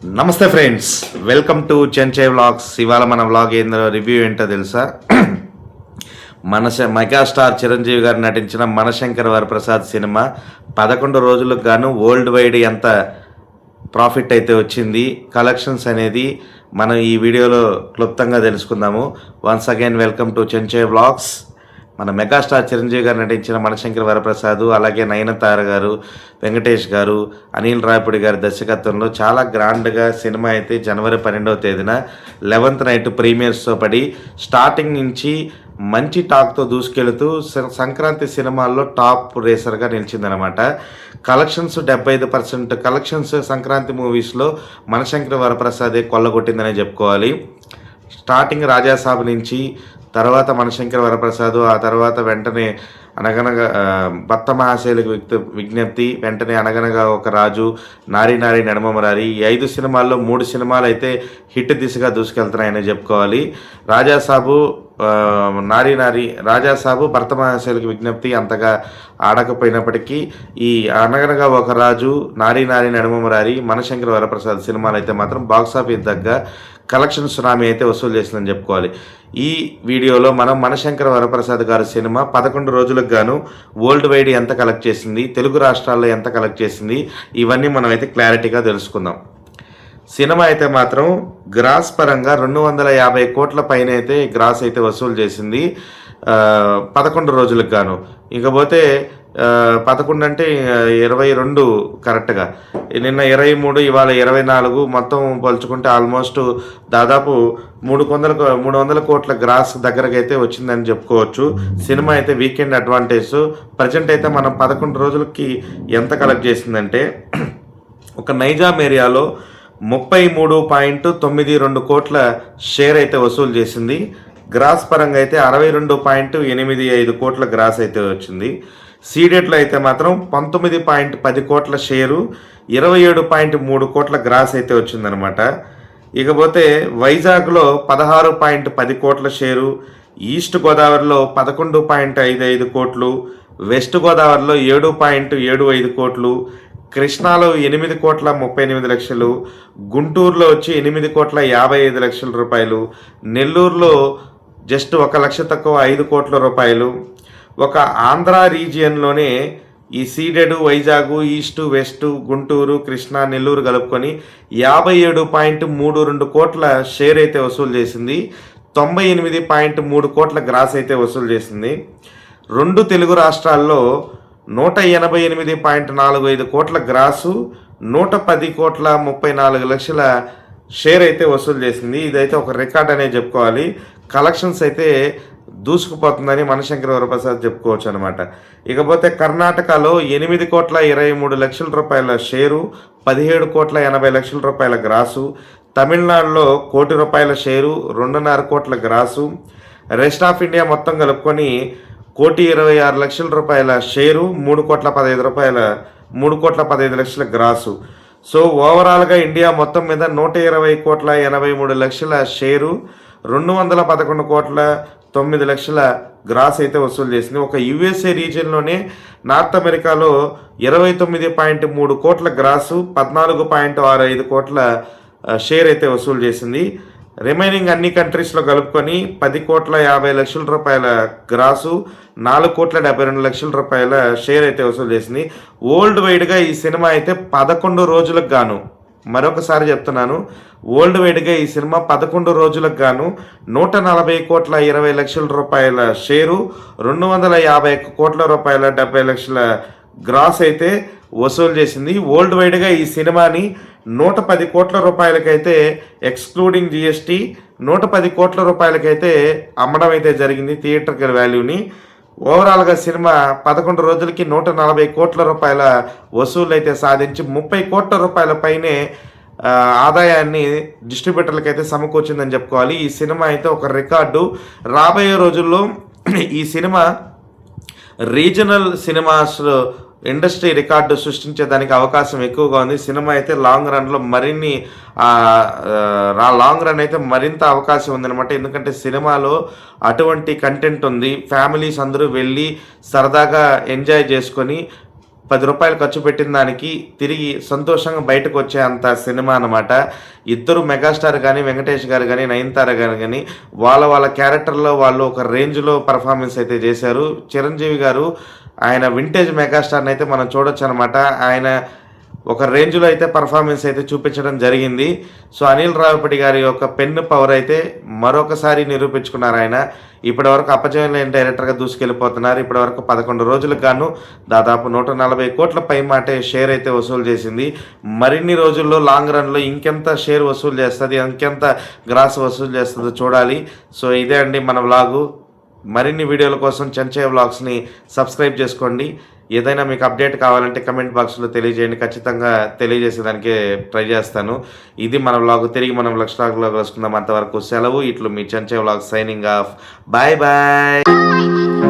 నమస్తే friends, welcome to చెంచే vlogs. ఇవాళ మన వ్లాగ్ ఏందో రివ్యూ ఏంటో తెలుసా? మెగాస్టార్ చిరంజీవి గారు నటించిన మనశంకర వరప్రసాద్ సినిమా 11 రోజులకు గాను వరల్డ్ వైడ్ ఎంత ప్రాఫిట్ అయితే వచ్చింది, కలెక్షన్స్ అనేది మనం ఈ వీడియోలో క్లుప్తంగా తెలుసుకుందాము. Once again welcome to చెంచే vlogs. మన మెగాస్టార్ చిరంజీవి గారు నటించిన మనశంకర వరప్రసాద్, అలాగే నయనతార గారు, వెంకటేష్ గారు, అనిల్ రాయపూడి గారి దర్శకత్వంలో చాలా గ్రాండ్గా సినిమా అయితే జనవరి 12వ తేదీన 11th నైట్ ప్రీమియర్స్తో పడి స్టార్టింగ్ నుంచి మంచి టాక్తో దూసుకెళ్తూ సంక్రాంతి సినిమాల్లో టాప్ రేసర్గా నిలిచిందనమాట. కలెక్షన్స్ 75% కలెక్షన్స్ సంక్రాంతి మూవీస్లో మనశంకర వరప్రసాదే కొల్లగొట్టిందనే చెప్పుకోవాలి. స్టార్టింగ్ రాజాసాబ్ నుంచి, తర్వాత మనశంకర వరప్రసాద్, ఆ తర్వాత వెంటనే అనగనగా భక్త మహాశైలకు విజ్ఞప్తి, వెంటనే అనగనగా ఒక రాజు, నారీ నారీ నడమమరారి, ఈ 5 సినిమాల్లో 3 సినిమాలు అయితే హిట్ దిశగా దూసుకెళ్తున్నాయని చెప్పుకోవాలి. రాజాసాబు, రాజాసాబు, భర్త మహాశైలకు విజ్ఞప్తి అంతగా ఆడకపోయినప్పటికీ ఈ అనగనగా ఒక రాజు, నారీ నారీ నడమమరారి, మనశంకర వరప్రసాద్ సినిమాలు అయితే మాత్రం బాక్సాఫీస్ దగ్గర కలెక్షన్ సునామీ అయితే వసూలు చేసిందని చెప్పుకోవాలి. ఈ వీడియోలో మనం మనశంకర వరప్రసాద్ గారి సినిమా 11 రోజులకు గాను వరల్డ్ వైడ్ ఎంత కలెక్ట్ చేసింది, తెలుగు రాష్ట్రాల్లో ఎంత కలెక్ట్ చేసింది, ఇవన్నీ మనం అయితే క్లారిటీగా తెలుసుకుందాం. సినిమా అయితే మాత్రం గ్రాస్ పరంగా 250 కోట్ల పైన అయితే గ్రాస్ అయితే వసూలు చేసింది 11 రోజులకు గాను. ఇకపోతే 11 అంటే 22 కరెక్ట్గా, నిన్న 23, ఇవాళ 24, మొత్తం పోల్చుకుంటే ఆల్మోస్ట్ దాదాపు 300 కోట్ల గ్రాస్ దగ్గరకు అయితే వచ్చిందని చెప్పుకోవచ్చు. సినిమా అయితే వీకెండ్ అడ్వాంటేజ్. ప్రజెంట్ అయితే మనం 11 రోజులకి ఎంత కలెక్ట్ చేసిందంటే, ఒక నైజాం ఏరియాలో 33.92 కోట్ల షేర్ అయితే వసూలు చేసింది. గ్రాస్ పరంగా అయితే 62.85 కోట్ల గ్రాస్ అయితే వచ్చింది. సీడెట్లో అయితే మాత్రం 19.10 కోట్ల షేరు, 27.3 కోట్ల గ్రాస్ అయితే వచ్చిందనమాట. ఇకపోతే వైజాగ్లో 16.10 కోట్ల షేరు, ఈస్ట్ గోదావరిలో 11.55 కోట్లు, వెస్ట్ గోదావరిలో 7.75 కోట్లు, కృష్ణాలో 8,38,00,000, గుంటూరులో వచ్చి 8,55,00,000 రూపాయలు, నెల్లూరులో జస్ట్ 1 లక్ష తక్కువ 5 కోట్ల రూపాయలు. ఒక ఆంధ్ర రీజియన్లోనే ఈ ceded Vizag, east, west, Guntur, Krishna, Nellore కలుపుకొని 57.32 కోట్ల షేర్ అయితే వసూలు చేసింది. 98.3 కోట్ల గ్రాస్ అయితే వసూలు చేసింది. 2 తెలుగు రాష్ట్రాల్లో 188.45 కోట్ల గ్రాసు, 110,34,00,000 షేర్ అయితే వసూలు చేసింది. ఇదైతే ఒక రికార్డ్ అనే చెప్పుకోవాలి. కలెక్షన్స్ అయితే దూసుకుపోతుందని మనశంకర వరప్రసాద్ చెప్పుకోవచ్చు అనమాట. ఇకపోతే కర్ణాటకలో 8,23,00,000 రూపాయల షేరు, 17,80,00,000 రూపాయల గ్రాసు, తమిళనాడులో 1 కోటి రూపాయల షేరు, 2.5 కోట్ల గ్రాసు, రెస్ట్ ఆఫ్ ఇండియా మొత్తం కలుపుకొని 1,26,00,000 రూపాయల షేరు, 3,15,00,000 గ్రాసు. సో ఓవరాల్గా ఇండియా మొత్తం మీద 120,83,00,000 షేరు, 211,9,00,000 గ్రాస్ అయితే వసూలు చేసింది. ఒక యుఎస్ఏ రీజియన్లోనే నార్త్ అమెరికాలో 29.3 కోట్ల గ్రాసు, 14.65 కోట్ల షేర్ అయితే వసూలు చేసింది. రిమైనింగ్ అన్ని కంట్రీస్లో కలుపుకొని 10,50,00,000 రూపాయల గ్రాసు, 4,72,00,000 రూపాయల షేర్ అయితే వసూలు చేసింది. వరల్డ్ వైడ్గా ఈ సినిమా అయితే 11 రోజులకు గాను, మరొకసారి చెప్తున్నాను, వరల్డ్ వైడ్గా ఈ సినిమా 11 రోజులకు గాను 140,20,00,000 రూపాయల షేరు, 251 కోట్ల రూపాయల 70,00,000 గ్రాస్ అయితే వసూలు చేసింది. వరల్డ్ వైడ్గా ఈ సినిమాని 110 కోట్ల రూపాయలకైతే ఎక్స్క్లూడింగ్ జిఎస్టీ 110 కోట్ల రూపాయలకైతే అమ్మడం అయితే జరిగింది థియేటర్కల్ వాల్యూని. ఓవరాల్గా సినిమా 11 రోజులకి 140 కోట్ల రూపాయల వసూలు అయితే సాధించి 30 కోట్ల రూపాయల పైనే ఆదాయాన్ని డిస్ట్రిబ్యూటర్లకు అయితే సమకూర్చిందని చెప్పుకోవాలి. ఈ సినిమా అయితే ఒక రికార్డు. రాబోయే రోజుల్లో ఈ cinema regional cinemas industry record సృష్టించేదానికి అవకాశం ఎక్కువగా ఉంది. సినిమా అయితే లాంగ్ రన్లో లాంగ్ రన్ అయితే మరింత అవకాశం ఉందన్నమాట. ఎందుకంటే సినిమాలో అటువంటి కంటెంట్ ఉంది. ఫ్యామిలీస్ అందరూ వెళ్ళి సరదాగా ఎంజాయ్ చేసుకొని రూ. 10 ఖర్చు పెట్టిన దానికి తిరిగి సంతోషంగా బయటకు వచ్చే అంత సినిమా అనమాట. ఇద్దరు మెగాస్టార్ కానీ, వెంకటేష్ గారు కానీ, నయనతార గారు కానీ వాళ్ళ క్యారెక్టర్‌లో వాళ్ళు ఒక రేంజ్‌లో పెర్ఫార్మెన్స్ అయితే చేశారు. చిరంజీవి గారు ఆయన వింటేజ్ మెగాస్టార్‌ని అయితే మనం చూడొచ్చనమాట. ఆయన ఒక రేంజ్‌లో అయితే పెర్ఫార్మెన్స్ అయితే చూపించడం జరిగింది. సో, అనిల్ రావిపూడి గారి యొక్క పెన్ పవర్ అయితే మరొకసారి నిరూపించుకున్నారు ఆయన. ఇప్పటివరకు అపజయం లేని డైరెక్టర్‌గా దూసుకెళ్ళిపోతున్నారు. ఇప్పటివరకు 11 రోజులకు గాను దాదాపు 140 కోట్ల పైమాటే షేర్ అయితే వసూలు చేసింది. మరిన్ని రోజుల్లో లాంగ్ రన్‌లో ఇంకెంత షేర్ వసూలు చేస్తది, ఇంకెంత గ్రాస్ వసూలు చేస్తదో చూడాలి. సో, ఇదే అండి మన వ్లాగు. మరిన్ని వీడియోల కోసం చెంచయ్య వ్లాగ్స్‌ని సబ్స్క్రైబ్ చేసుకోండి. ఏదైనా మీకు అప్డేట్ కావాలంటే కమెంట్ బాక్స్‌లో తెలియజేయండి. ఖచ్చితంగా తెలియజేసేదానికే ట్రై చేస్తాను. ఇది మన వ్లాగ్. తిరిగి మనం నెక్స్ట్ వ్లాగ్‌లో కలుసుకుందాం. అంతవరకు సెలవు. ఇట్లు మీ Chenchayya vlogs signing off. Bye bye.